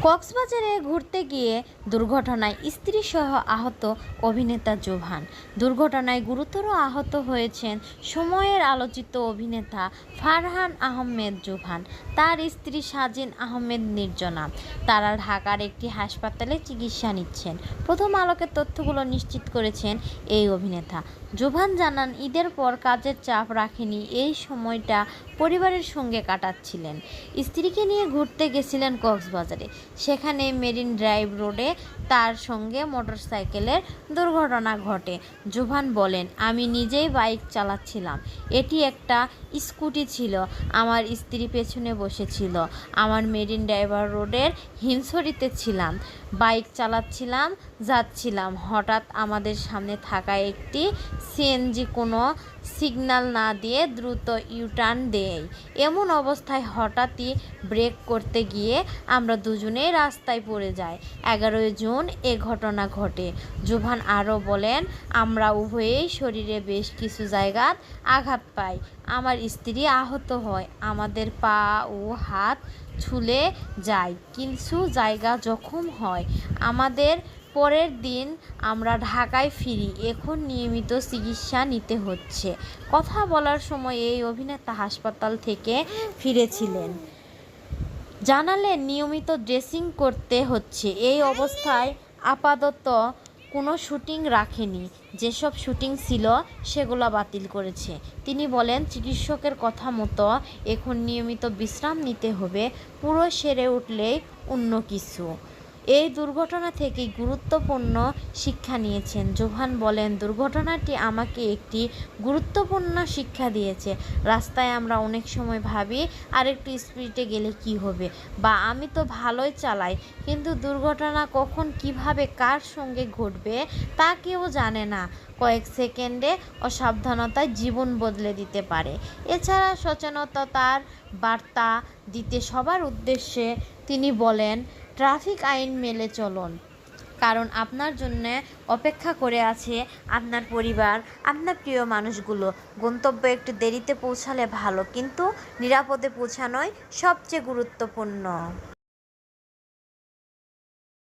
কক্সবাজারে ঘুরতে গিয়ে দুর্ঘটনায় স্ত্রীসহ আহত অভিনেতা জোভান। দুর্ঘটনায় গুরুতর আহত হয়েছেন সময়ের আলোচিত অভিনেতা ফারহান আহমেদ জোভান, তার স্ত্রী সাজিন আহমেদ নির্জনা। তারা ঢাকার একটি হাসপাতালে চিকিৎসা নিচ্ছেন। প্রথম আলোকে তথ্যগুলো নিশ্চিত করেছেন এই অভিনেতা। জোভান জানান, ঈদের পর কাজের চাপ রাখেনি, এই সময়টা পরিবারের সঙ্গে কাটাচ্ছিলেন। স্ত্রীকে নিয়ে ঘুরতে গেছিলেন কক্সবাজারে। সেখানে মেরিন ড্রাইভ রোডে তার সঙ্গে মোটরসাইকেলের দুর্ঘটনা ঘটে। জোভান বলেন, আমি নিজেই বাইক চালাচ্ছিলাম। এটি একটা স্কুটি ছিল। আমার স্ত্রী পেছনে বসেছিল। আমার মেরিন ড্রাইভ রোডের হিমছড়িতে ছিলাম। বাইক চালাচ্ছিলাম, যাচ্ছিলাম। হঠাৎ আমাদের সামনে থাকা একটি সিএনজি কোনো সিগন্যাল না দিয়ে দ্রুত ইউটার্ন দেয়। এমন অবস্থায় হঠাৎই ব্রেক করতে গিয়ে আমরা দুজনেই রাস্তায় পড়ে যাই। 11 জুন এ ঘটনা ঘটে। জোভান আরও বলেন, আমরা উভয়েই শরীরে বেশ কিছু জায়গায় আঘাত পাই। আমার স্ত্রী আহত হয়। আমাদের পা ও হাত ছুলে যায়, কিছু জায়গা জখম হয়। আমাদের পরের দিন আমরা ঢাকায় ফিরি। এখন নিয়মিত চিকিৎসা নিতে হচ্ছে। কথা বলার সময় এই অভিনেতা হাসপাতাল থেকে ফিরেছিলেন। জানালেন, নিয়মিত ড্রেসিং করতে হচ্ছে। এই অবস্থায় আপাতত কোনো শুটিং রাখেনি। যেসব শুটিং ছিল সেগুলো বাতিল করেছে। তিনি বলেন, চিকিৎসকের কথা মতো এখন নিয়মিত বিশ্রাম নিতে হবে। পুরো সেরে উঠলেই অন্য কিছু। এই দুর্ঘটনা থেকে গুরুত্বপূর্ণ শিক্ষা নিয়েছেন। জোভান বলেন, দুর্ঘটনাটি আমাকে একটি গুরুত্বপূর্ণ শিক্ষা দিয়েছে। রাস্তায় আমরা অনেক সময় ভাবি আরেকটু স্পিডে গেলে কি হবে, বা আমি তো ভালোই চালাই, কিন্তু দুর্ঘটনা কখন কিভাবে কার সঙ্গে ঘটবে তা কেউ জানে না। কয়েক সেকেন্ডে অসাবধানতায় জীবন বদলে দিতে পারে। এছাড়া সচেতনতার বার্তা দিতে সবার উদ্দেশ্যে তিনি বলেন, ট্রাফিক আইন মেনে চলুন, কারণ আপনার জন্য অপেক্ষা করে আছে আপনার পরিবার, আপনার প্রিয় মানুষগুলো। গন্তব্যে একটু দেরিতে পৌঁছালে ভালো, কিন্তু নিরাপদে পৌঁছানোই সবচেয়ে গুরুত্বপূর্ণ।